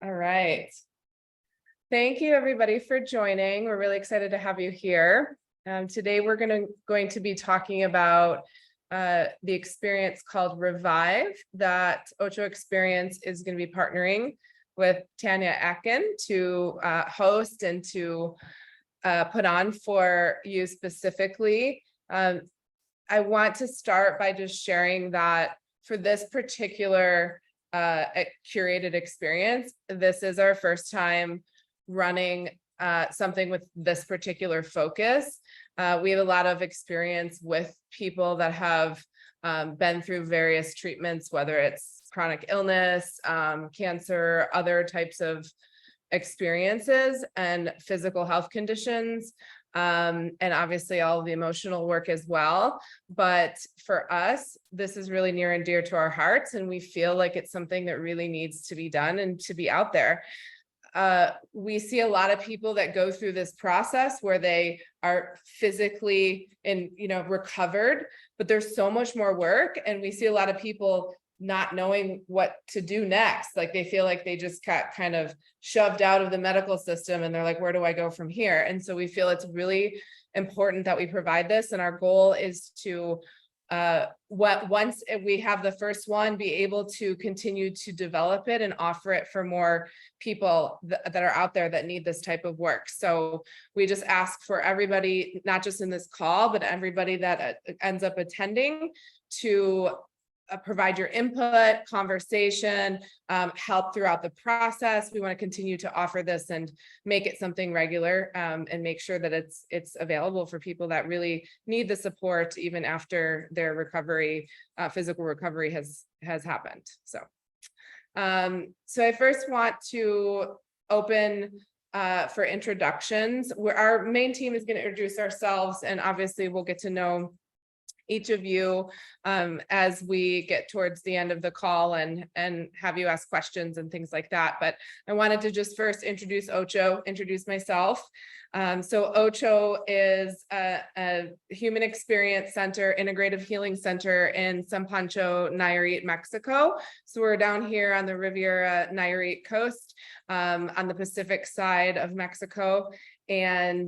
All right. Thank you, everybody, for joining. We're really excited to have you here. Today, we're going to be talking about the experience called Revive that Ocho Experience is going to be partnering with Tania Atkin to host and to put on for you specifically. I want to start by just sharing that for this particular curated experience, this is our first time running something with this particular focus. We have a lot of experience with people that have been through various treatments, whether it's chronic illness, cancer, other types of experiences and physical health conditions, and obviously all of the emotional work as well. But for us, this is really near and dear to our hearts, and we feel like it's something that really needs to be done and to be out there. We see a lot of people that go through this process where they are physically recovered, but there's so much more work. And we see a lot of people not knowing what to do next. Like they feel like they just got kind of shoved out of the medical system and they're like, where do I go from here? And so we feel it's really important that we provide this. And our goal is to once we have the first one, be able to continue to develop it and offer it for more people that are out there that need this type of work. So we just ask for everybody, not just in this call, but everybody that ends up attending, to provide your input, conversation, help throughout the process. We want to continue to offer this and make it something regular, and make sure that it's available for people that really need the support even after their recovery, physical recovery has happened. So I first want to open for introductions. Our main team is going to introduce ourselves, and obviously we'll get to know each of you as we get towards the end of the call and have you ask questions and things like that. But I wanted to just first introduce Ocho, introduce myself. So Ocho is a human experience center, integrative healing center in San Pancho, Nayarit, Mexico. So we're down here on the Riviera Nayarit coast, on the Pacific side of Mexico. And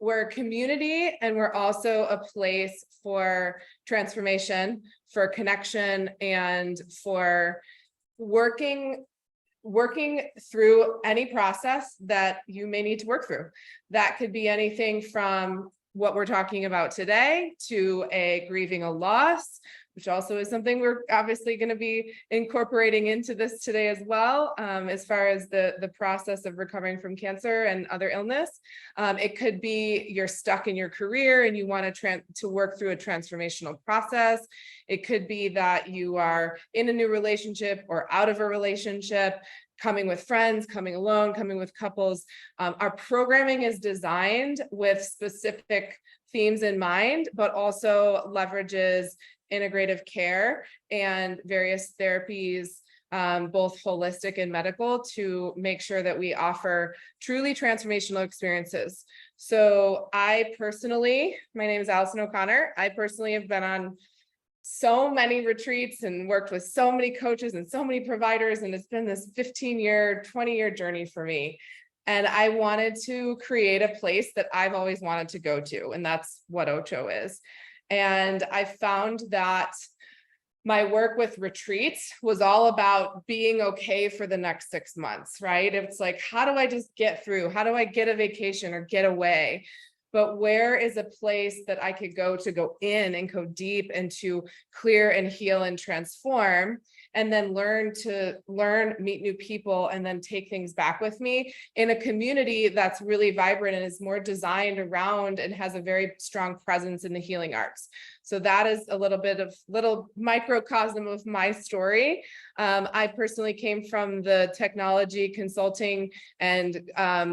we're a community, and we're also a place for transformation, for connection, and for working through any process that you may need to work through. That could be anything from what we're talking about today to grieving a loss, which also is something we're obviously going to be incorporating into this today as well, as far as the process of recovering from cancer and other illness. It could be you're stuck in your career and you want to work through a transformational process. It could be that you are in a new relationship or out of a relationship, coming with friends, coming alone, coming with couples. Our programming is designed with specific themes in mind, but also leverages integrative care and various therapies, both holistic and medical, to make sure that we offer truly transformational experiences. So my name is Allison O'Connor. I personally have been on so many retreats and worked with so many coaches and so many providers, and it's been this 15-year, 20-year journey for me. And I wanted to create a place that I've always wanted to go to, and that's what Ocho is. And I found that my work with retreats was all about being okay for the next 6 months, right? It's like, how do I just get through? How do I get a vacation or get away? But where is a place that I could go in and go deep and to clear and heal and transform, and then meet new people, and then take things back with me in a community that's really vibrant and is more designed around and has a very strong presence in the healing arts. So that is a little microcosm of my story. I personally came from the technology consulting and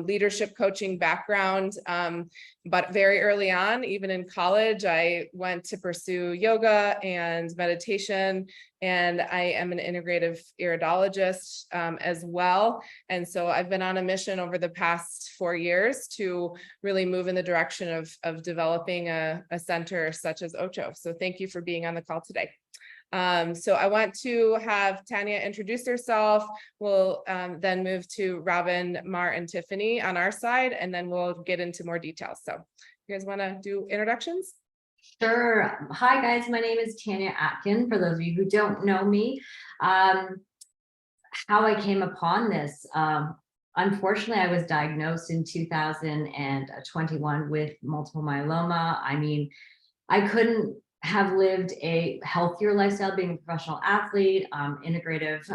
leadership coaching background, but very early on, even in college, I went to pursue yoga and meditation, and I am an integrative iridologist as well. And so I've been on a mission over the past 4 years to really move in the direction of developing a center such as Ocho. So thank you for being on the call today. So I want to have Tania introduce herself. We'll then move to Robin, Mar, and Tiffany on our side, and then we'll get into more details. So you guys want to do introductions? Sure. Hi, guys. My name is Tania Atkin. For those of you who don't know me, how I came upon this. Unfortunately, I was diagnosed in 2021 with multiple myeloma. I mean, I couldn't have lived a healthier lifestyle being a professional athlete, integrative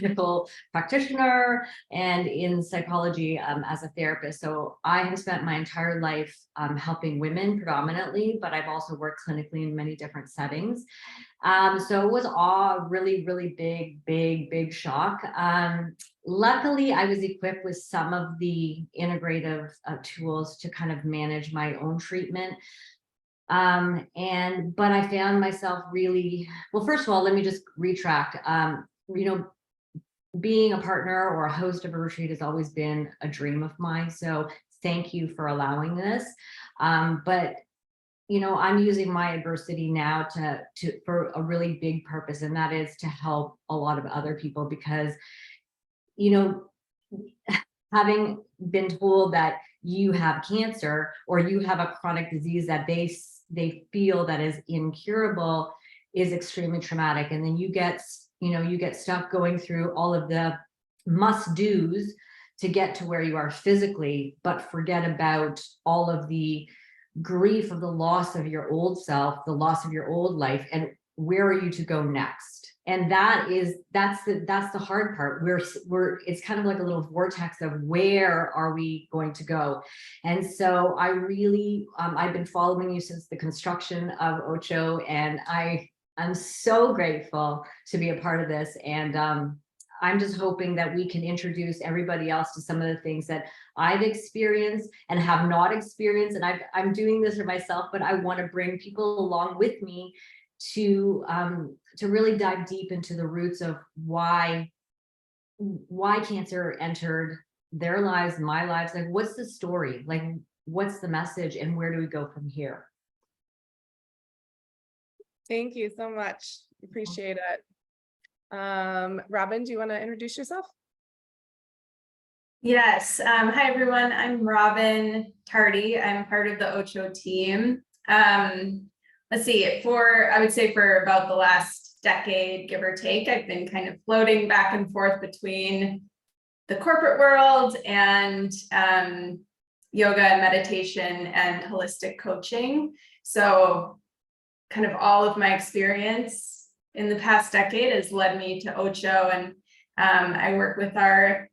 medical practitioner, and in psychology as a therapist. So I have spent my entire life helping women predominantly, but I've also worked clinically in many different settings. So it was a really, really big shock. Luckily, I was equipped with some of the integrative tools to kind of manage my own treatment. But I found myself really, well, first of all, let me just retract. Being a partner or a host of a retreat has always been a dream of mine. So thank you for allowing this. But I'm using my adversity now for a really big purpose, and that is to help a lot of other people, because, having been told that you have cancer or you have a chronic disease that they feel that is incurable is extremely traumatic. And then you get stuck going through all of the must-dos to get to where you are physically, but forget about all of the grief of the loss of your old self, the loss of your old life, and where are you to go next? And that's the hard part. It's kind of like a little vortex of where are we going to go? And so I really, I've been following you since the construction of Ocho, and I'm so grateful to be a part of this. And I'm just hoping that we can introduce everybody else to some of the things that I've experienced and have not experienced. And I'm doing this for myself, but I want to bring people along with me to really dive deep into the roots of why cancer entered their lives, my lives. Like, what's the story? Like, what's the message, and where do we go from here? Thank you so much. Appreciate it. Robin, do you want to introduce yourself? Yes. Hi, everyone. I'm Robin Tardy. I'm part of the Ocho team. Let's see, I would say for about the last decade, give or take, I've been kind of floating back and forth between the corporate world and yoga and meditation and holistic coaching. So kind of all of my experience in the past decade has led me to Ocho, and I work with our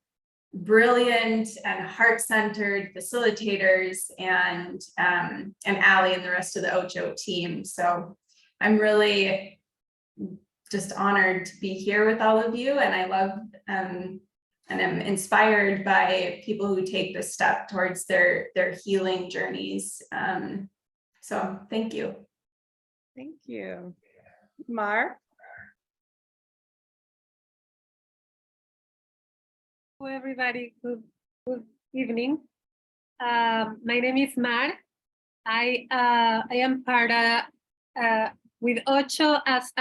brilliant and heart-centered facilitators and Allie and the rest of the Ocho team. So I'm really just honored to be here with all of you, and I love and I'm inspired by people who take this step towards their healing journeys. So thank you. Thank you. Mar? Hello, everybody. Good evening. My name is Mar. I am part with Ocho as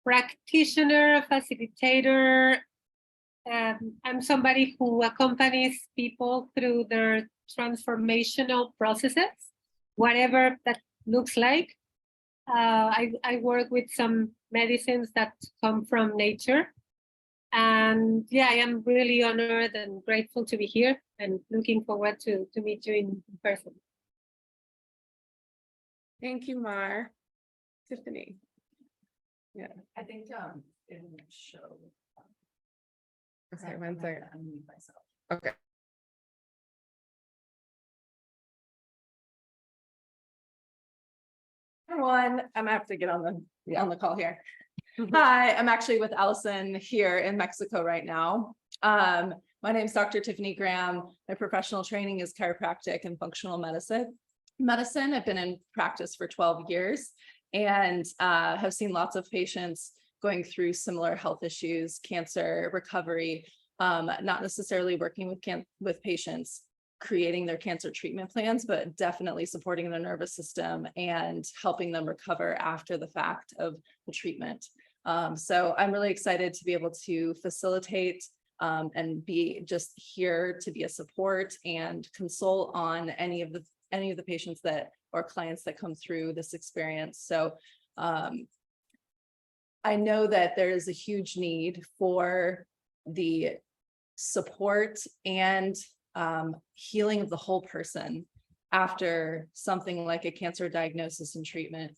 practitioner, facilitator. I'm somebody who accompanies people through their transformational processes, whatever that looks like. I work with some medicines that come from nature. And yeah, I am really honored and grateful to be here, and looking forward to meet you in person. Thank you, Mar. Tiffany? Yeah. I think it will show. Okay, one second. Unmute myself. Okay. Everyone, I'm gonna have to get on the call here. Hi, I'm actually with Allison here in Mexico right now. My name is Dr. Tiffany Graham. My professional training is chiropractic and functional medicine. I've been in practice for 12 years and have seen lots of patients going through similar health issues, cancer, recovery, not necessarily working with patients creating their cancer treatment plans, but definitely supporting their nervous system and helping them recover after the fact of the treatment. So I'm really excited to be able to facilitate and be just here to be a support and consult on any of the patients that or clients that come through this experience. So I know that there is a huge need for the support and healing of the whole person after something like a cancer diagnosis and treatment.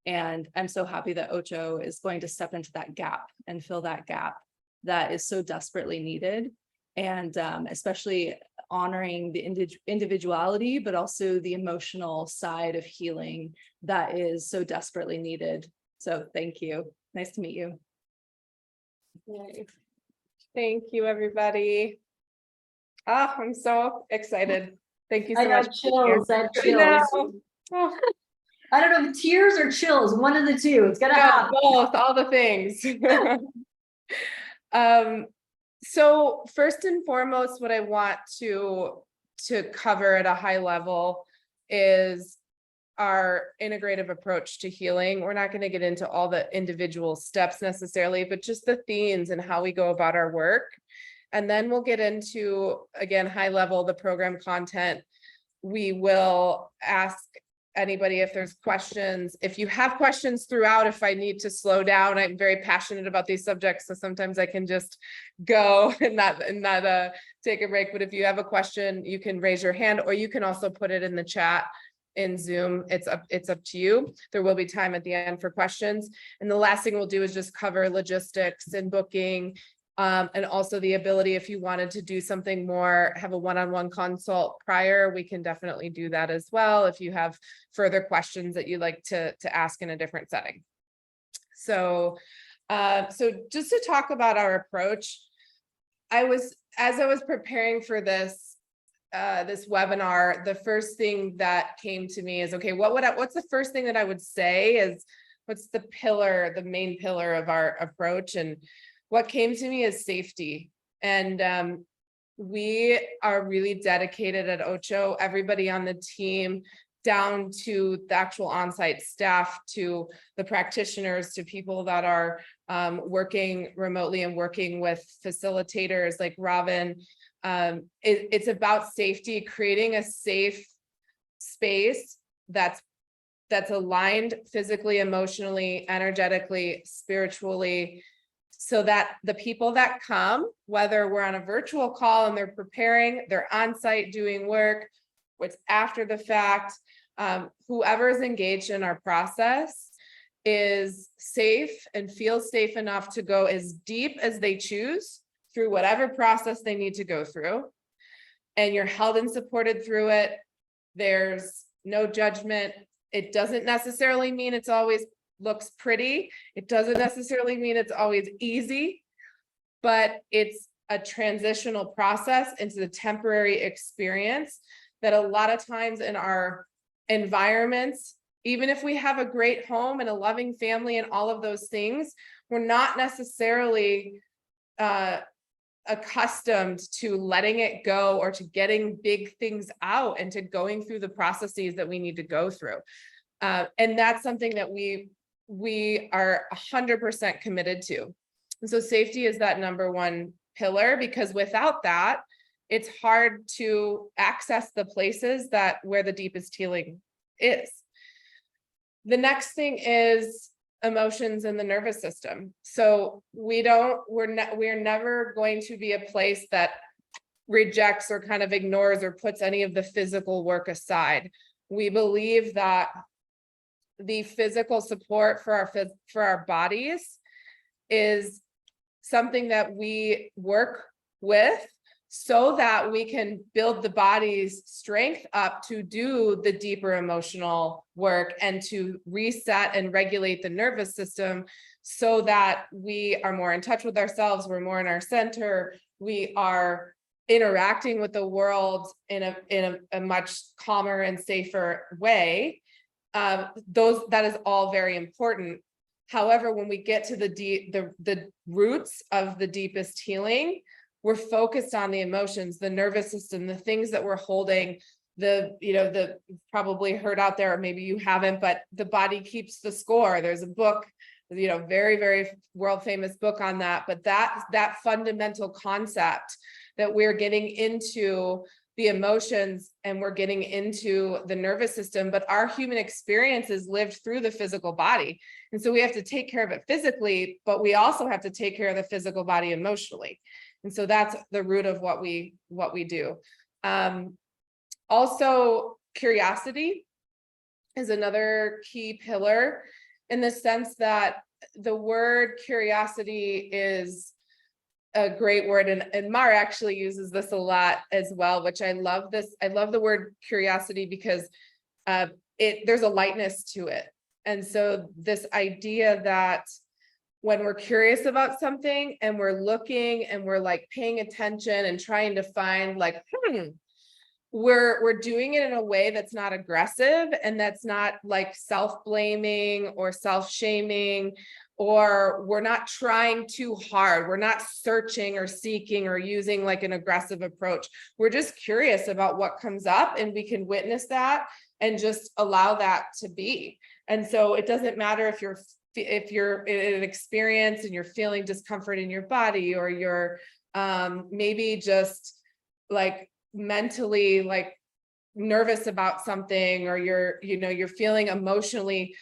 And I'm so happy that Ocho is going to step into that gap and fill that gap that is so desperately needed. And especially honoring the individuality, but also the emotional side of healing that is so desperately needed. So thank you. Nice to meet you. Thank you, everybody. Ah, I'm so excited. Thank you so I much. got chills. I have I know. chills. Oh, I don't know if tears or chills, one of the two. It's gonna no, happen. both, all the things. So first and foremost, what I want to cover at a high level is our integrative approach to healing. We're not going to get into all the individual steps necessarily, but just the themes and how we go about our work. And then we'll get into, again, high level, the program content. We will ask anybody if there's questions. If you have questions throughout, if I need to slow down, I'm very passionate about these subjects. So sometimes I can just go and not take a break. But if you have a question, you can raise your hand, or you can also put it in the chat in Zoom. It's up to you. There will be time at the end for questions. And the last thing we'll do is just cover logistics and booking. And also the ability, if you wanted to do something more, have a one-on-one consult prior, we can definitely do that as well. If you have further questions that you'd like to ask in a different setting. So just to talk about our approach, as I was preparing for this webinar, the first thing that came to me is, okay, what's the first thing that I would say is, what's the main pillar of our approach? And what came to me is safety. And we are really dedicated at Ocho, everybody on the team, down to the actual on-site staff, to the practitioners, to people that are working remotely and working with facilitators like Robin. It's about safety, creating a safe space that's aligned physically, emotionally, energetically, spiritually, so that the people that come, whether we're on a virtual call and they're preparing, they're on site doing work, what's after the fact, whoever is engaged in our process is safe and feels safe enough to go as deep as they choose through whatever process they need to go through. And you're held and supported through it. There's no judgment. It doesn't necessarily mean it's always looks pretty. It doesn't necessarily mean it's always easy, but it's a transitional process into the temporary experience that a lot of times in our environments, even if we have a great home and a loving family and all of those things, we're not necessarily accustomed to letting it go, or to getting big things out, and to going through the processes that we need to go through. And that's something that we are 100% committed to. And so safety is that number one pillar, because without that, it's hard to access the places where the deepest healing is. The next thing is emotions in the nervous system. So we're never going to be a place that rejects or kind of ignores or puts any of the physical work aside. We believe that the physical support for our bodies is something that we work with, so that we can build the body's strength up to do the deeper emotional work and to reset and regulate the nervous system, so that we are more in touch with ourselves, we're more in our center, we are interacting with the world in a much calmer and safer way. That is all very important. However, when we get to the roots of the deepest healing, we're focused on the emotions, the nervous system, the things that we're holding, the probably heard out there, or maybe you haven't, but the body keeps the score. There's a book, very, very world famous book on that, but that fundamental concept that we're getting into the emotions and we're getting into the nervous system, but our human experience is lived through the physical body. And so we have to take care of it physically, but we also have to take care of the physical body emotionally. And so that's the root of what we do. Also, curiosity is another key pillar, in the sense that the word curiosity is a great word, and Mar actually uses this a lot as well, which I love this. I love the word curiosity because there's a lightness to it. And so this idea that when we're curious about something and we're looking and we're like paying attention and trying to find like, we're doing it in a way that's not aggressive and that's not like self-blaming or self-shaming, or we're not trying too hard. We're not searching or seeking or using like an aggressive approach. We're just curious about what comes up, and we can witness that and just allow that to be. And so it doesn't matter if you're in an experience and you're feeling discomfort in your body, or you're maybe just like mentally like nervous about something, or you're feeling emotionally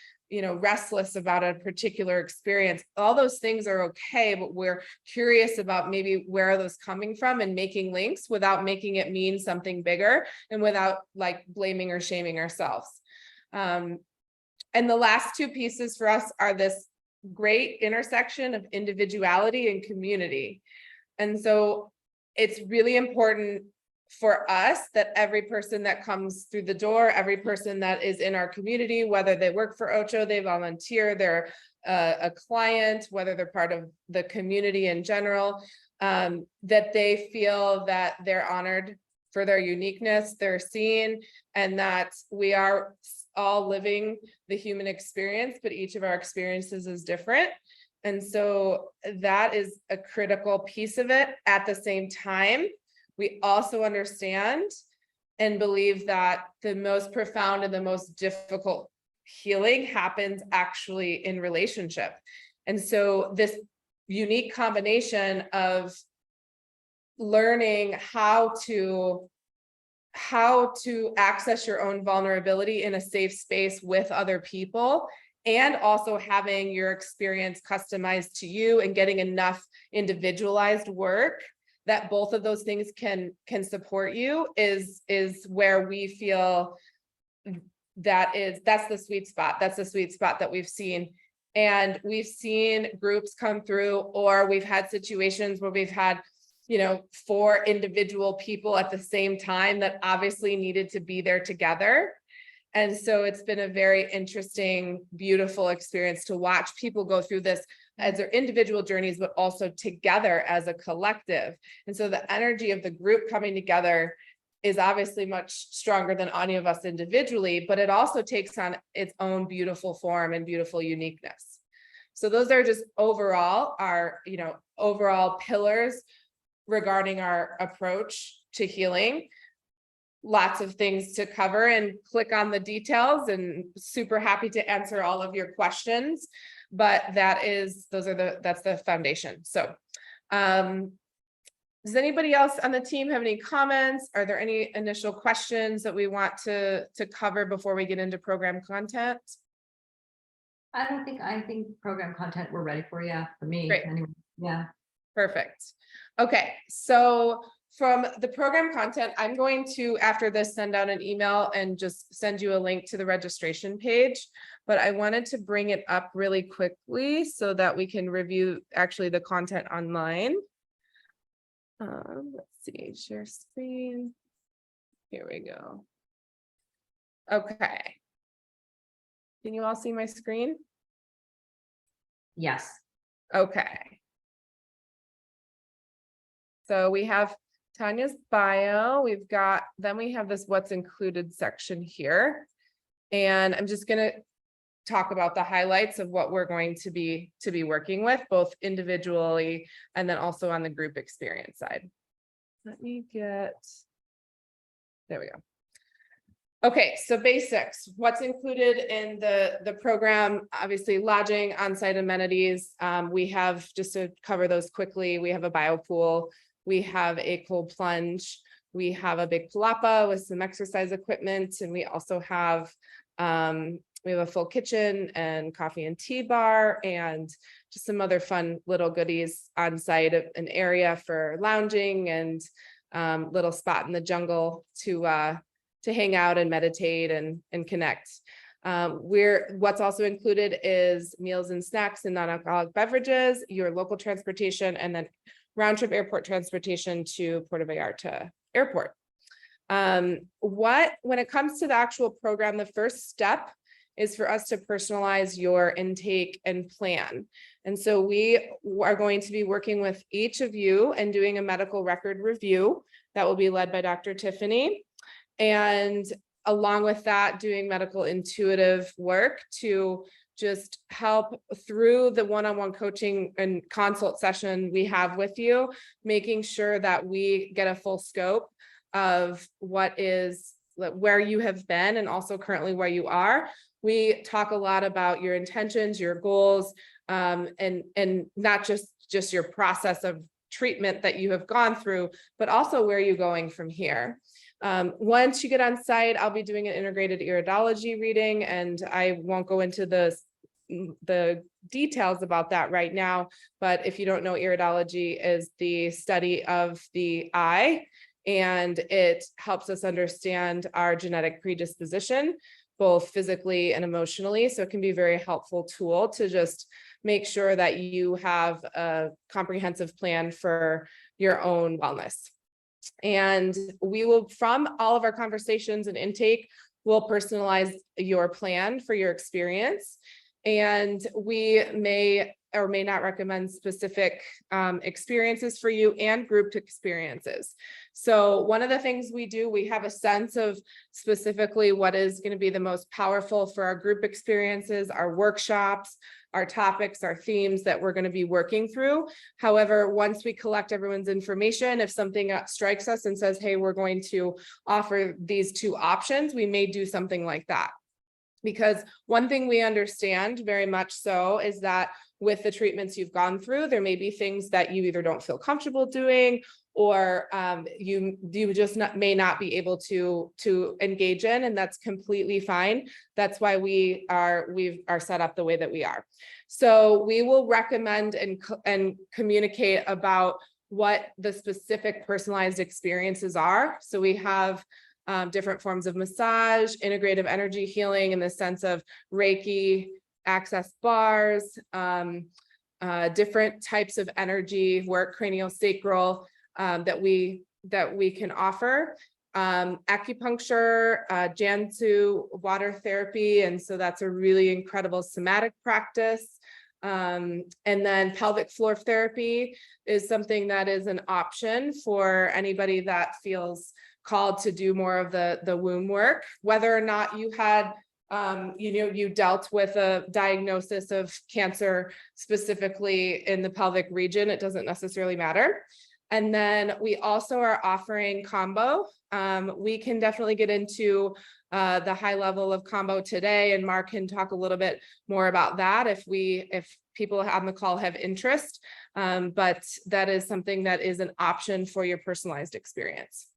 restless about a particular experience. All those things are okay, but we're curious about maybe where are those coming from, and making links without making it mean something bigger, and without like blaming or shaming ourselves. And the last two pieces for us are this great intersection of individuality and community. And so it's really important for us that every person that comes through the door, every person that is in our community, whether they work for Ocho, they volunteer, they're a client, whether they're part of the community in general, that they feel that they're honored for their uniqueness, they're seen, and that we are all living the human experience, but each of our experiences is different. And so that is a critical piece of it. At the same time, we also understand and believe that the most profound and the most difficult healing happens actually in relationship. And so this unique combination of learning how to access your own vulnerability in a safe space with other people, and also having your experience customized to you and getting enough individualized work that both of those things can support you is where we feel that's the sweet spot. That's the sweet spot that we've seen. And we've seen groups come through, or we've had situations where we've had 4 individual people at the same time that obviously needed to be there together. And so it's been a very interesting, beautiful experience to watch people go through this as their individual journeys, but also together as a collective. And so the energy of the group coming together is obviously much stronger than any of us individually, but it also takes on its own beautiful form and beautiful uniqueness. So those are just overall overall pillars regarding our approach to healing. Lots of things to cover, and click on the details, and super happy to answer all of your questions. But that's the foundation. So does anybody else on the team have any comments? Are there any initial questions that we want to cover before we get into program content? I think program content we're ready for. Yeah, for me. Great. Anyway. Yeah. Perfect. Okay, so from the program content, I'm going to, after this, send out an email and just send you a link to the registration page. But I wanted to bring it up really quickly so that we can review actually the content online. Let's see, share screen. Here we go. Okay. Can you all see my screen? Yes. Okay. So we have Tania's bio. Then we have this what's included section here. And I'm just gonna talk about the highlights of what we're going to be working with, both individually and then also on the group experience side. Let me get, there we go. Okay, so basics, what's included in the program, obviously lodging, on-site amenities. We have, just to cover those quickly, we have a bio pool, we have a cold plunge, we have a big palapa with some exercise equipment, and we also have we have a full kitchen and coffee and tea bar and just some other fun little goodies on site, an area for lounging and little spot in the jungle to hang out and meditate and connect. What's also included is meals and snacks and non-alcoholic beverages, your local transportation, and then round trip airport transportation to Puerto Vallarta Airport. When it comes to the actual program, the first step is for us to personalize your intake and plan. And so we are going to be working with each of you and doing a medical record review that will be led by Dr. Tiffany. And along with that, doing medical intuitive work to just help through the one-on-one coaching and consult session we have with you, making sure that we get a full scope of what is where you have been and also currently where you are. We talk a lot about your intentions, your goals, and not just your process of treatment that you have gone through, but also where you're going from here. Once you get on site, I'll be doing an integrated iridology reading, and I won't go into the details about that right now. But if you don't know, iridology is the study of the eye, and it helps us understand our genetic predisposition, both physically and emotionally. So it can be a very helpful tool to just make sure that you have a comprehensive plan for your own wellness. And we will, from all of our conversations and intake, we'll personalize your plan for your experience. And we may or may not recommend specific experiences for you and grouped experiences. So one of the things we do, we have a sense of specifically what is going to be the most powerful for our group experiences, our workshops, our topics, our themes that we're going to be working through. However, once we collect everyone's information, if something strikes us and says, hey, we're going to offer these two options, we may do something like that. Because one thing we understand very much so is that with the treatments you've gone through, there may be things that you either don't feel comfortable doing, or you just may not be able to engage in, and that's completely fine. That's why we are set up the way that we are. So we will recommend and communicate about what the specific personalized experiences are. So we have different forms of massage, integrative energy healing in the sense of Reiki, access bars, different types of energy work, craniosacral, that we can offer, acupuncture, Jansu, water therapy, and so that's a really incredible somatic practice. And then pelvic floor therapy is something that is an option for anybody that feels called to do more of the womb work, whether or not you had you dealt with a diagnosis of cancer specifically in the pelvic region, it doesn't necessarily matter. And then we also are offering combo. We can definitely get into the high level of combo today, and Mark can talk a little bit more about that if people on the call have interest. But that is something that is an option for your personalized experience.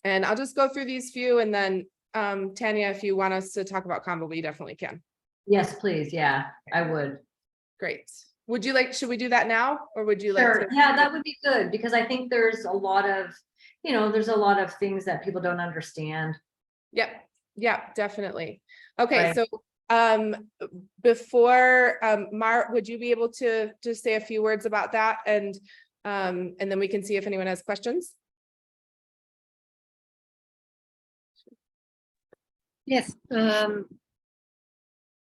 And I'll just go through these few, and then Tania, if you want us to talk about combo, we definitely can. Yes, please. Yeah, I would. Great. Would you like, should we do that now, or would you like Sure. to? Yeah, that would be good, because I think there's a lot of, there's a lot of things that people don't understand. Yep. Yeah, definitely. Okay. Right. So before Mark, would you be able to just say a few words about that, and then we can see if anyone has questions? Yes.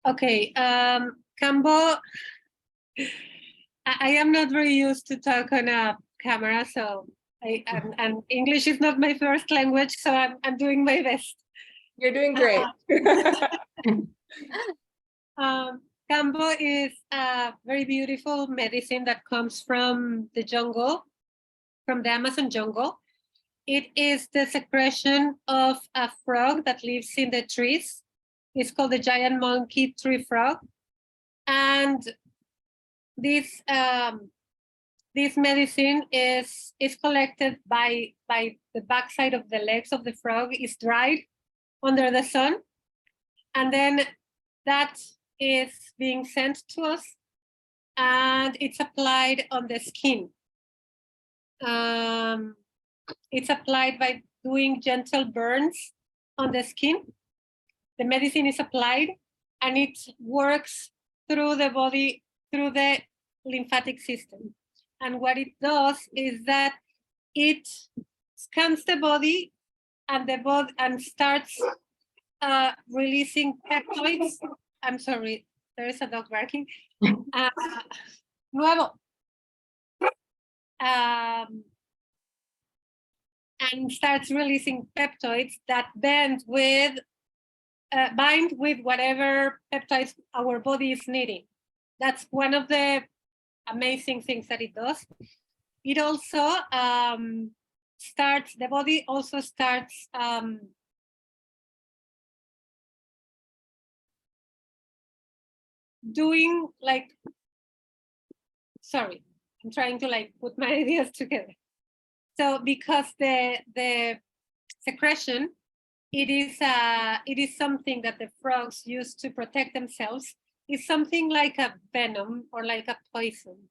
Okay. Cambo, I am not very used to talk on a camera, so and English is not my first language, so I'm doing my best. You're doing great. Cambo is a very beautiful medicine that comes from the jungle, from the Amazon jungle. It is the secretion of a frog that lives in the trees. It's called the giant monkey tree frog. And this medicine is collected by the backside of the legs of the frog, is dried under the sun. And then that is being sent to us and it's applied on the skin. It's applied by doing gentle burns on the skin. The medicine is applied and it works through the body, through the lymphatic system. And what it does is that it scans the body and starts releasing peptides. I'm sorry, there is a dog barking. Nuevo. And starts releasing peptides that bind with whatever peptides our body is needing. That's one of the amazing things that it does. It also the body also starts doing like, sorry, I'm trying to like put my ideas together. So because the secretion, it is something that the frogs use to protect themselves. It's something like a venom or like a poison.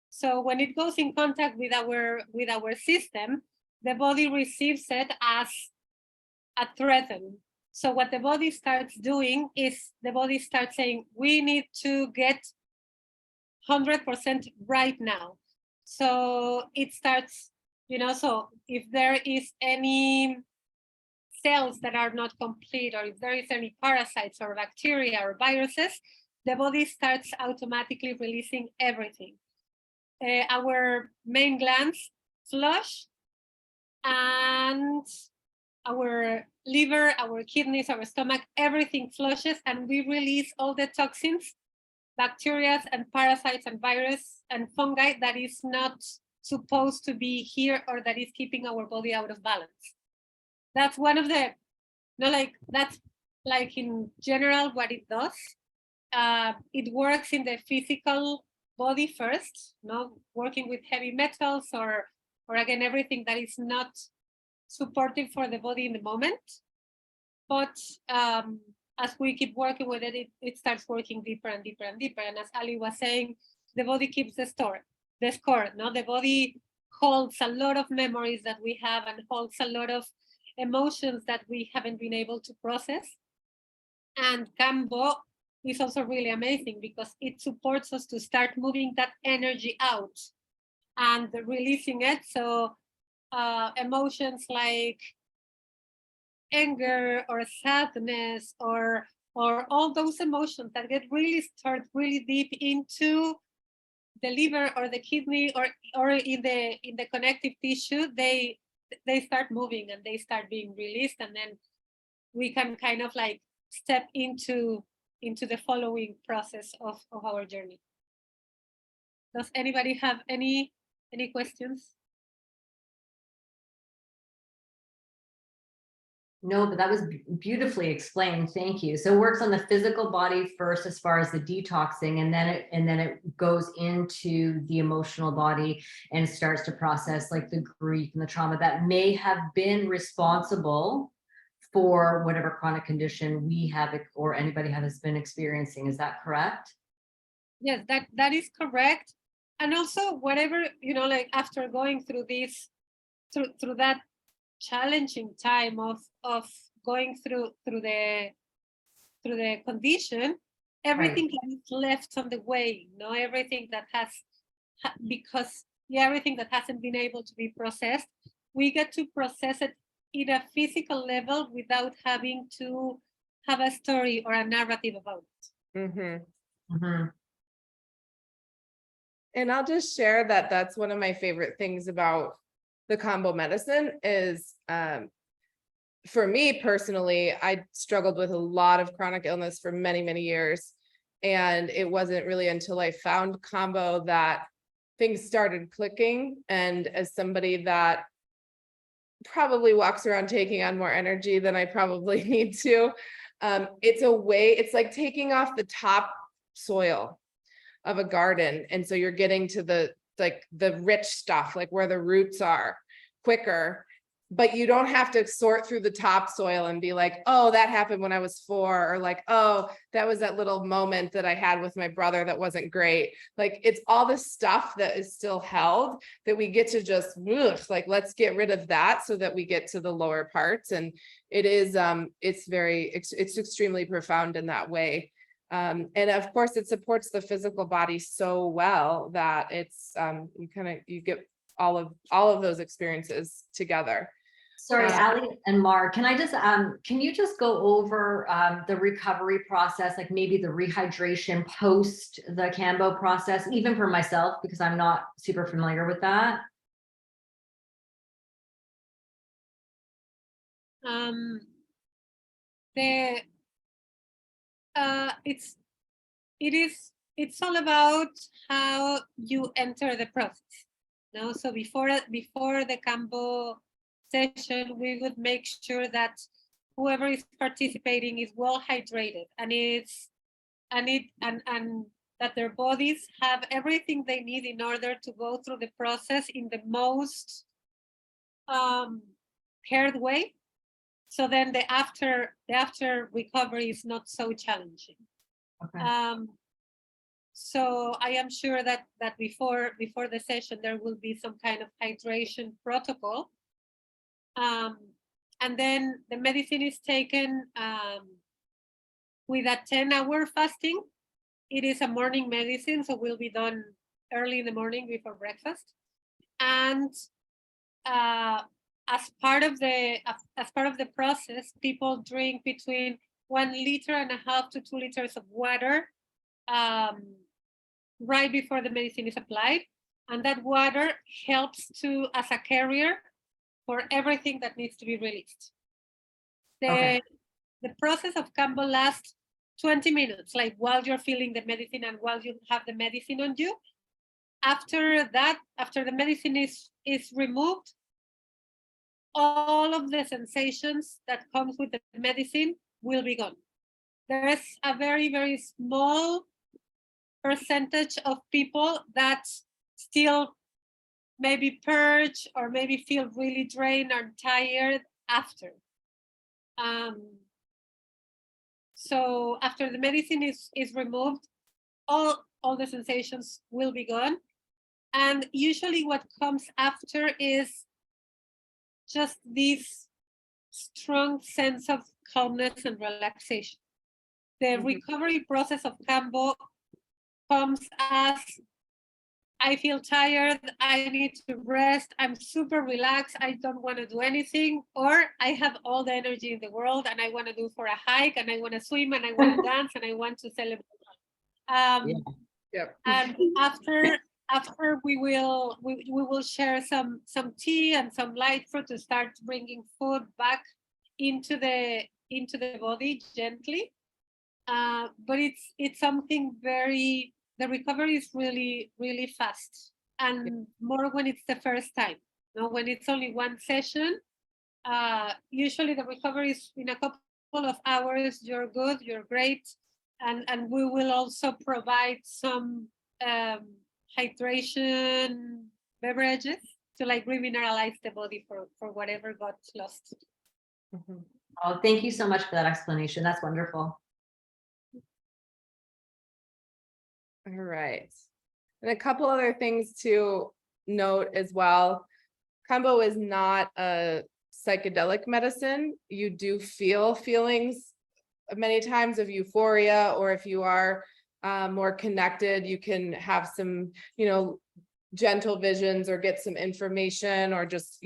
So when it goes in contact with our system, the body receives it as a threat. So what the body starts doing is the body starts saying, we need to get 100% right now. So it starts, so if there is any cells that are not complete, or if there is any parasites or bacteria or viruses, the body starts automatically releasing everything. Our main glands flush, and our liver, our kidneys, our stomach, everything flushes, and we release all the toxins, bacteria and parasites and virus and fungi that is not supposed to be here, or that is keeping our body out of balance. That's one of the, that's like in general what it does. It works in the physical body first, working with heavy metals or again, everything that is not supportive for the body in the moment. But as we keep working with it, it starts working deeper and deeper and deeper. And as Ali was saying, the body keeps the score. The body holds a lot of memories that we have and holds a lot of emotions that we haven't been able to process. And Cambo is also really amazing because it supports us to start moving that energy out and releasing it. So emotions like anger or sadness or all those emotions that get start really deep into the liver or the kidney or in the connective tissue, they start moving and they start being released, and then we can kind of like step into the following process of our journey. Does anybody have any questions? No, but that was beautifully explained. Thank you. So it works on the physical body first, as far as the detoxing, and then it goes into the emotional body and starts to process like the grief and the trauma that may have been responsible for whatever chronic condition we have or anybody has been experiencing. Is that correct? Yes, that is correct. And also whatever, like after going through this, through that challenging time of going through the condition, everything Right. that is left on the way, everything that everything that hasn't been able to be processed, we get to process it in a physical level without having to have a story or a narrative about it. Mm-hmm. Mm-hmm. And I'll just share that that's one of my favorite things about the combo medicine is for me personally, I struggled with a lot of chronic illness for many, many years. And it wasn't really until I found Combo that things started clicking. And as somebody that probably walks around taking on more energy than I probably need to, it's a way, it's like taking off the top soil of a garden. And so you're getting to the rich stuff, like where the roots are quicker, but you don't have to sort through the topsoil and be like, oh, that happened when I was 4, or like, oh, that was that little moment that I had with my brother that wasn't great. Like, it's all the stuff that is still held that we get to just, like, let's get rid of that so that we get to the lower parts. And it is, it's extremely profound in that way. And of course, it supports the physical body so well that it's, you get all of those experiences together. Sorry, Ali and Mark, can I just, can you just go over the recovery process, like maybe the rehydration post the Cambo process, even for myself, because I'm not super familiar with that? It's all about how you enter the process. No, so before the Cambo session, we would make sure that whoever is participating is well hydrated, and that their bodies have everything they need in order to go through the process in the most cared way. So then the after recovery is not so challenging. Okay. So I am sure that before the session there will be some kind of hydration protocol. And then the medicine is taken with a 10-hour fasting. It is a morning medicine, so will be done early in the morning before breakfast. And as part of the process, people drink between 1.5 liters to 2 liters of water right before the medicine is applied. And that water helps as a carrier for everything that needs to be released. The process of Cambo lasts 20 minutes, like while you're feeling the medicine and while you have the medicine on you. After that, after the medicine is removed, all of the sensations that comes with the medicine will be gone. There's a very, very small percentage of people that still maybe purge or maybe feel really drained or tired after. So after the medicine is removed, all the sensations will be gone. And usually what comes after is just this strong sense of calmness and relaxation. The recovery process of Cambo comes as I feel tired, I need to rest, I'm super relaxed, I don't want to do anything, or I have all the energy in the world and I want to do for a hike and I want to swim and I want to dance and I want to celebrate. And after we will share some tea and some light fruit to start bringing food back into the body gently. But it's something very, the recovery is really, really fast, and more when it's the first time. When it's only one session, usually the recovery is in a couple of hours, you're good, you're great. And we will also provide some hydration beverages to like remineralize the body for whatever got lost. Oh, thank you so much for that explanation. That's wonderful. All right. And a couple other things to note as well. Cambo is not a psychedelic medicine. You do feel feelings many times of euphoria, or if you are more connected, you can have some, gentle visions or get some information, or just,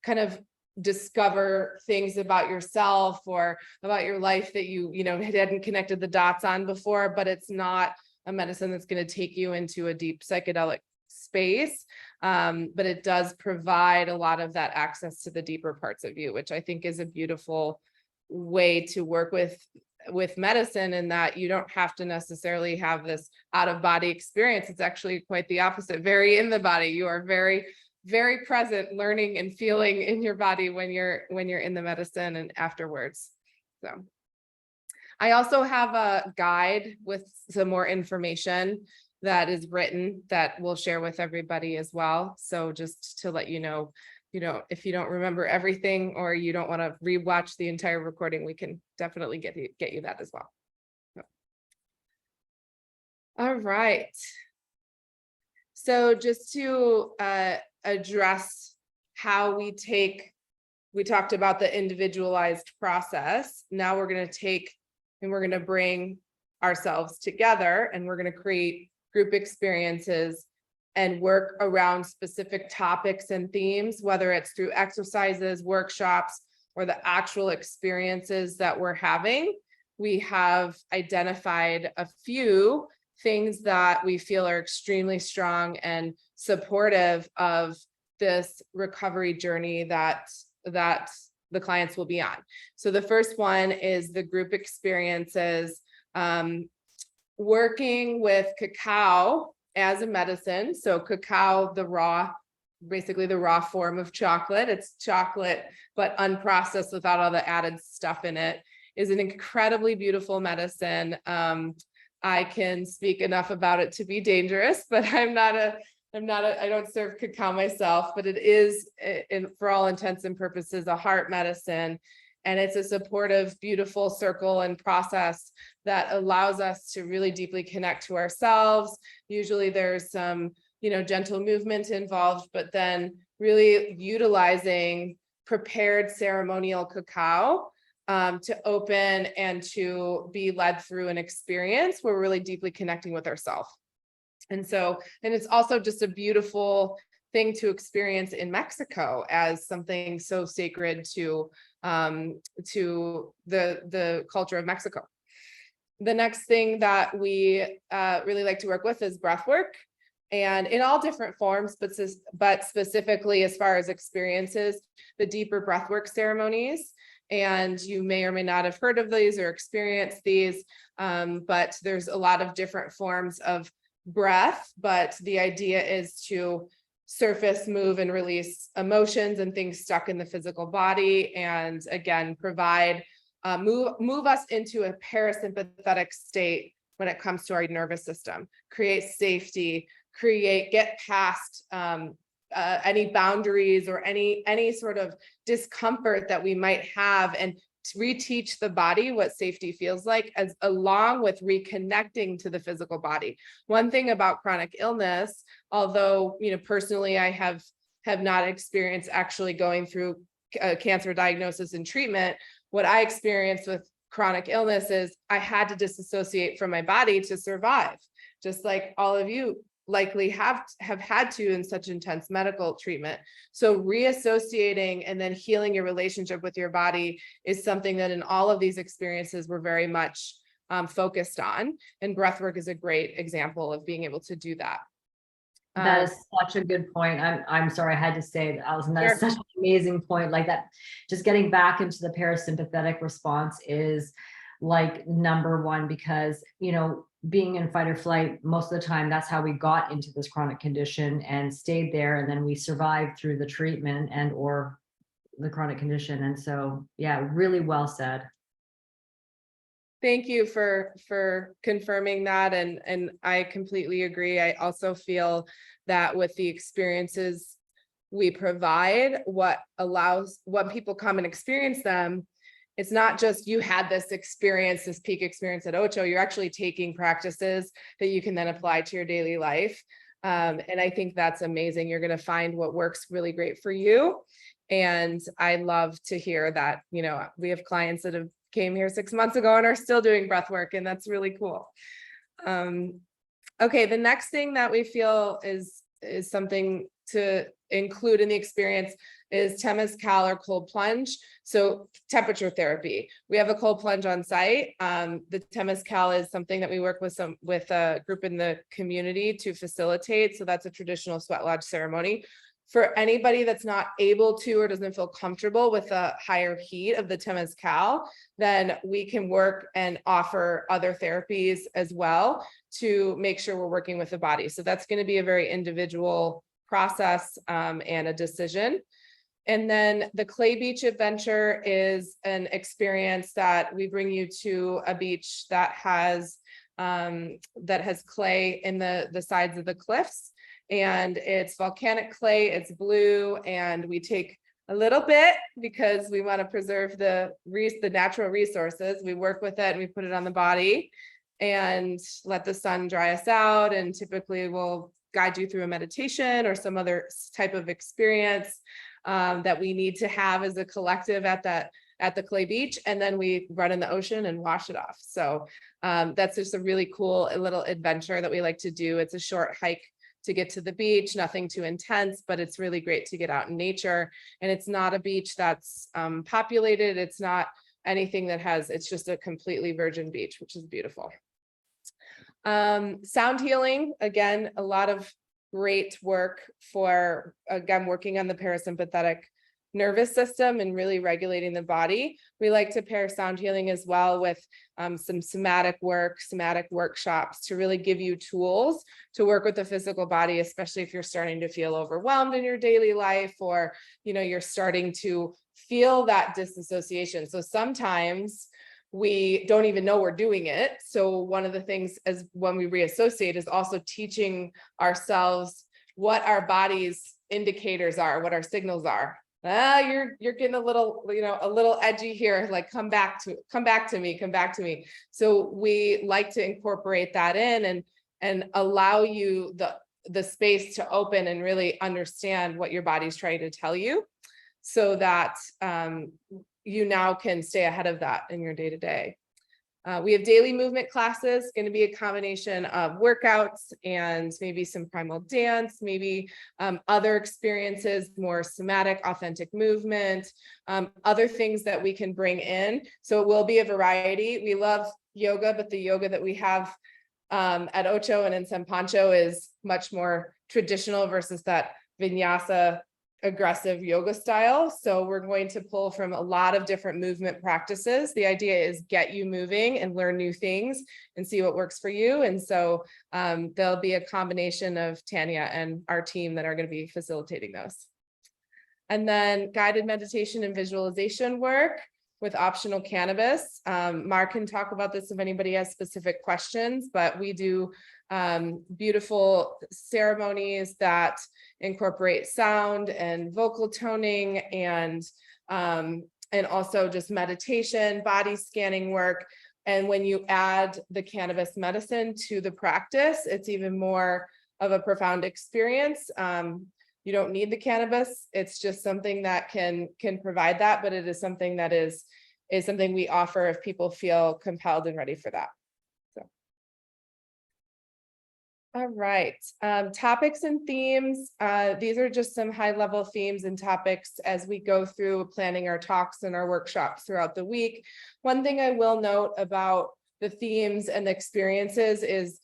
kind of discover things about yourself or about your life that you hadn't connected the dots on before. But it's not a medicine that's going to take you into a deep psychedelic space. But it does provide a lot of that access to the deeper parts of you, which I think is a beautiful way to work with medicine, in that you don't have to necessarily have this out-of-body experience. It's actually quite the opposite, very in the body. You are very, very present, learning and feeling in your body when you're in the medicine and afterwards. So I also have a guide with some more information that is written that we'll share with everybody as well. So just to let you know, if you don't remember everything or you don't want to rewatch the entire recording, we can definitely get you that as well. So. All right. So just to address how we talked about the individualized process. Now we're going to take and we're going to bring ourselves together, and we're going to create group experiences and work around specific topics and themes, whether it's through exercises, workshops, or the actual experiences that we're having. We have identified a few things that we feel are extremely strong and supportive of this recovery journey that the clients will be on. So the first one is the group experiences, working with cacao as a medicine. So cacao, basically the raw form of chocolate. It's chocolate, but unprocessed without all the added stuff in it, is an incredibly beautiful medicine. I can speak enough about it to be dangerous, but I don't serve cacao myself, but it is, for all intents and purposes, a heart medicine. And it's a supportive, beautiful circle and process that allows us to really deeply connect to ourselves. Usually there's some, gentle movement involved, but then really utilizing prepared ceremonial cacao to open and to be led through an experience where we're really deeply connecting with ourselves. And it's also just a beautiful thing to experience in Mexico as something so sacred to the culture of Mexico. The next thing that we really like to work with is breath work, and in all different forms, but specifically as far as experiences, the deeper breath work ceremonies. And you may or may not have heard of these or experienced these, but there's a lot of different forms of breath, but the idea is to surface, move, and release emotions and things stuck in the physical body, and again provide move us into a parasympathetic state when it comes to our nervous system, create safety, get past any boundaries or any sort of discomfort that we might have, and to reteach the body what safety feels like, as along with reconnecting to the physical body. One thing about chronic illness, although personally I have not experienced actually going through cancer diagnosis and treatment, what I experienced with chronic illness is I had to disassociate from my body to survive, just like all of you likely have had to in such intense medical treatment. So reassociating and then healing your relationship with your body is something that in all of these experiences we're very much focused on. And breathwork is a great example of being able to do that. That is such a good point. I'm sorry, I had to say that, Allison. That is such an amazing point. Like that, just getting back into the parasympathetic response is like number one, because being in fight or flight, most of the time, that's how we got into this chronic condition and stayed there. And then we survived through the treatment and or the chronic condition. And so, yeah, really well said. Thank you for confirming that. And I completely agree. I also feel that with the experiences we provide, when people come and experience them, it's not just you had this experience, this peak experience at Ocho, you're actually taking practices that you can then apply to your daily life. And I think that's amazing. You're going to find what works really great for you. And I love to hear that, we have clients that have came here 6 months ago and are still doing breath work, and that's really cool. Okay, the next thing that we feel is something to include in the experience is Temazcal or cold plunge. So temperature therapy. We have a cold plunge on site. The Temazcal is something that we work with a group in the community to facilitate. So that's a traditional sweat lodge ceremony. For anybody that's not able to or doesn't feel comfortable with the higher heat of the Temazcal, then we can work and offer other therapies as well to make sure we're working with the body. So that's going to be a very individual process and a decision. And then the Clay Beach Adventure is an experience that we bring you to a beach that has clay in the sides of the cliffs. And it's volcanic clay, it's blue, and we take a little bit because we want to preserve the natural resources. We work with it and we put it on the body and let the sun dry us out. And typically we'll guide you through a meditation or some other type of experience that we need to have as a collective at the clay beach. And then we run in the ocean and wash it off. So that's just a really cool little adventure that we like to do. It's a short hike to get to the beach, nothing too intense, but it's really great to get out in nature. And it's not a beach that's populated. It's not anything it's just a completely virgin beach, which is beautiful. Sound healing, again, a lot of great work for, again, working on the parasympathetic nervous system and really regulating the body. We like to pair sound healing as well with some somatic workshops to really give you tools to work with the physical body, especially if you're starting to feel overwhelmed in your daily life, or you're starting to feel that disassociation. So sometimes we don't even know we're doing it. So one of the things as when we reassociate is also teaching ourselves what our body's indicators are, what our signals are. You're getting a little edgy here, like come back to me. So we like to incorporate that in and allow you the space to open and really understand what your body's trying to tell you, so that you now can stay ahead of that in your day-to-day. We have daily movement classes, going to be a combination of workouts and maybe some primal dance, maybe other experiences, more somatic, authentic movement, other things that we can bring in. So it will be a variety. We love yoga, but the yoga that we have at Ocho and in San Pancho is much more traditional versus that vinyasa aggressive yoga style. So we're going to pull from a lot of different movement practices. The idea is get you moving and learn new things and see what works for you. And so there'll be a combination of Tania and our team that are going to be facilitating those. And then guided meditation and visualization work with optional cannabis. Mark can talk about this if anybody has specific questions, but we do beautiful ceremonies that incorporate sound and vocal toning and also just meditation, body scanning work. And when you add the cannabis medicine to the practice, it's even more of a profound experience. You don't need the cannabis. It's just something that can provide that, but it is something that is something we offer if people feel compelled and ready for that. So. All right, topics and themes. These are just some high-level themes and topics as we go through planning our talks and our workshops throughout the week. One thing I will note about the themes and the experiences is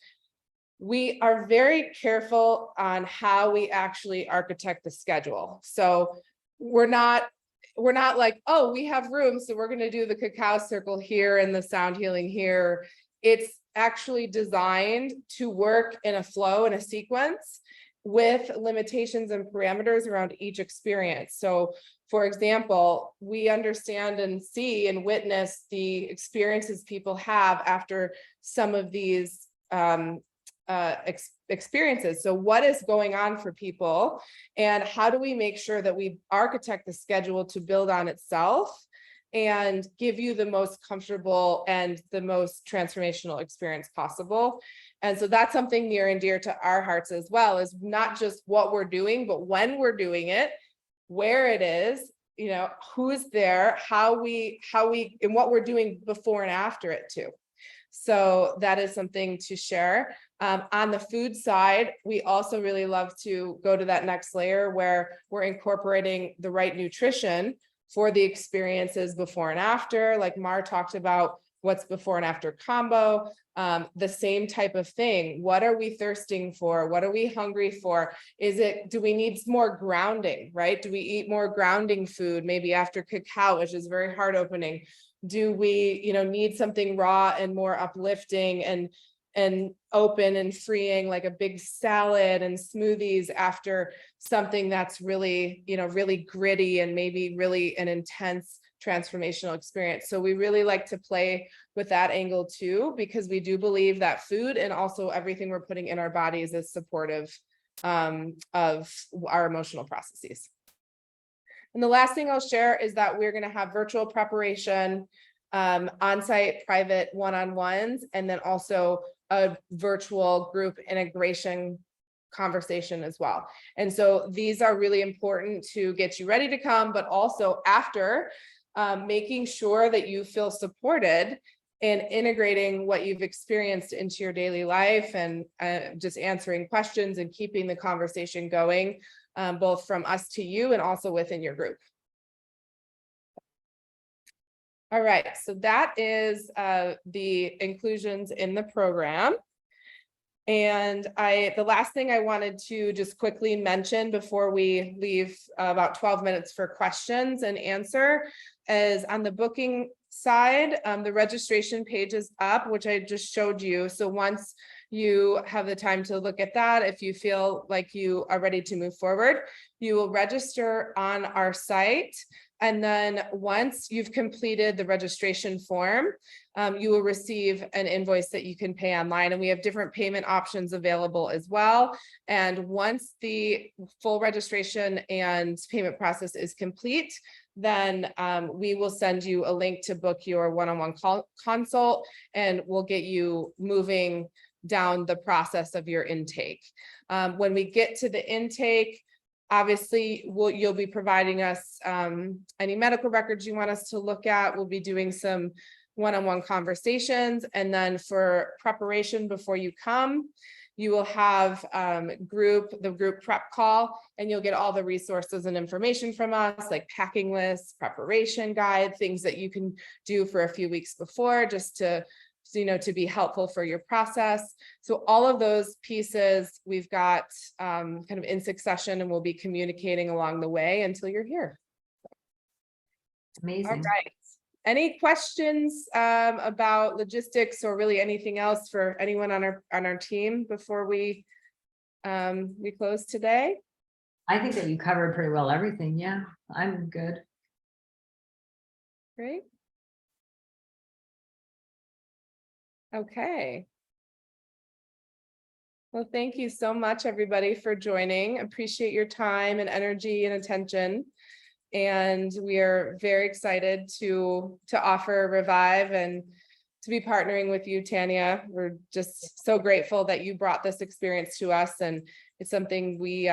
we are very careful on how we actually architect the schedule. So we're not like, oh, we have room, so we're going to do the cacao circle here and the sound healing here. It's actually designed to work in a flow, in a sequence, with limitations and parameters around each experience. So for example, we understand and see and witness the experiences people have after some of these experiences. So what is going on for people, and how do we make sure that we architect the schedule to build on itself and give you the most comfortable and the most transformational experience possible? And so that's something near and dear to our hearts as well, is not just what we're doing, but when we're doing it, where it is, who's there, how we and what we're doing before and after it too. So that is something to share. On the food side, we also really love to go to that next layer where we're incorporating the right nutrition for the experiences before and after, like Mar talked about what's before and after combo, the same type of thing. What are we thirsting for? What are we hungry for? Do we need more grounding, right? Do we eat more grounding food, maybe after cacao, which is very heart opening? Do we, need something raw and more uplifting and open and freeing, like a big salad and smoothies after something that's really, really gritty and maybe really an intense transformational experience. So we really like to play with that angle too, because we do believe that food and also everything we're putting in our bodies is supportive of our emotional processes. And the last thing I'll share is that we're going to have virtual preparation, on-site private one-on-ones, and then also a virtual group integration conversation as well. And so these are really important to get you ready to come, but also after, making sure that you feel supported in integrating what you've experienced into your daily life and just answering questions and keeping the conversation going, both from us to you and also within your group. All right, so that is the inclusions in the program. And the last thing I wanted to just quickly mention before we leave about 12 minutes for questions and answer is on the booking side, the registration page is up, which I just showed you. So once you have the time to look at that, if you feel like you are ready to move forward, you will register on our site. And then once you've completed the registration form, you will receive an invoice that you can pay online, and we have different payment options available as well. And once the full registration and payment process is complete, then we will send you a link to book your one-on-one consult, and we'll get you moving down the process of your intake. When we get to the intake, obviously, you'll be providing us any medical records you want us to look at. We'll be doing some one-on-one conversations. And then for preparation before you come, you will have the group prep call, and you'll get all the resources and information from us, like packing lists, preparation guide, things that you can do for a few weeks before, just to be helpful for your process. So all of those pieces we've got kind of in succession, and we'll be communicating along the way until you're here. Amazing. All right. Any questions about logistics or really anything else for anyone on our team before we close today? I think that you covered pretty well everything. Yeah, I'm good. Great. Okay. Well, thank you so much, everybody, for joining. Appreciate your time and energy and attention. And we are very excited to offer Revive and to be partnering with you, Tania. We're just so grateful that you brought this experience to us, and it's something we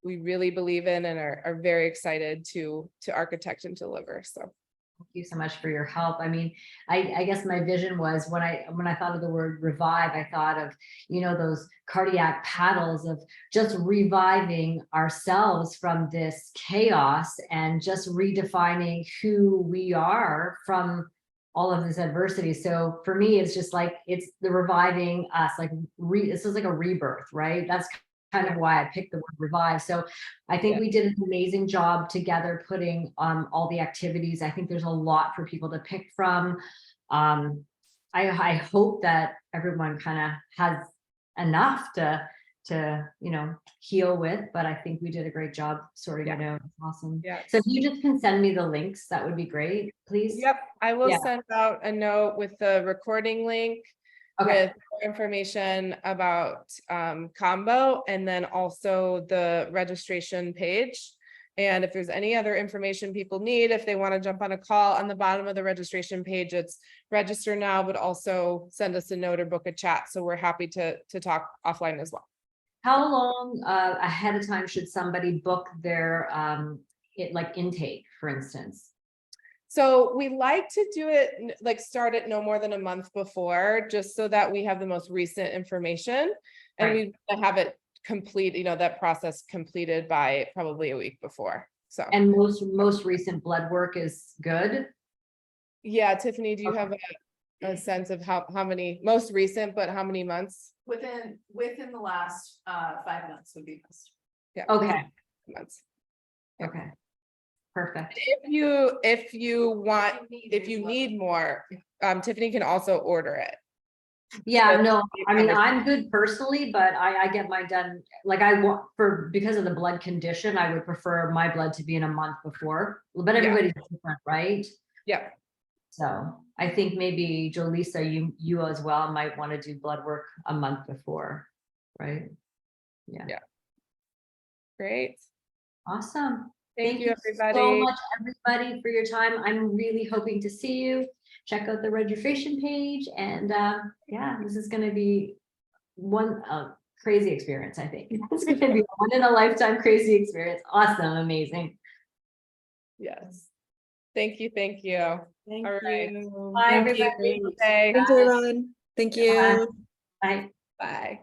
really believe in and are very excited to architect and deliver. So thank you so much for your help. I mean, I guess my vision was when I thought of the word revive, I thought of, those cardiac paddles of just reviving ourselves from this chaos and just redefining who we are from all of this adversity. So for me, it's just like, it's the reviving us, like this is like a rebirth, right? That's kind of why I picked the word revive. So I think we did an amazing job together putting all the activities. I think there's a lot for people to pick from. I hope that everyone kind of has enough to heal with, but I think we did a great job sorting it out. Awesome. yeah. So if you just can send me the links, that would be great, please. Yep, I will send out a note with the recording link. Okay. With more information about combo, and then also the registration page. And if there's any other information people need, if they want to jump on a call, on the bottom of the registration page, it's register now, but also send us a note or book a chat. So we're happy to talk offline as well. How long ahead of time should somebody book their intake, for instance? So we like to do it, like start it no more than a month before, just so that we have the most recent information. And Right. we have it complete, that process completed by probably a week before. So, And most recent blood work is good. yeah, Tiffany, do you have a sense of how many, most recent, but how many months? Within the last 5 months would be best. Yeah. Okay. Months. Okay. Perfect. If you need more, Tiffany can also order it. Yeah, no, I mean, I'm good personally, but I get mine done, like I want because of the blood condition, I would prefer my blood to be in a month before, but Yeah. everybody's different, right? Yeah. So I think maybe Jolisa, you as well might want to do blood work a month before, right? Yeah. Yeah. Great. Awesome. Thank you, so everybody. much, everybody, for your time. I'm really hoping to see you. Check out the registration page, and yeah, this is going to be one crazy experience. I think it's going to be a one in a lifetime crazy experience. Awesome, amazing. Yes. Thank you. Thank you. All right. Bye, Thank you. everybody. Okay. Thank you, everyone. Thank you. Bye. Bye.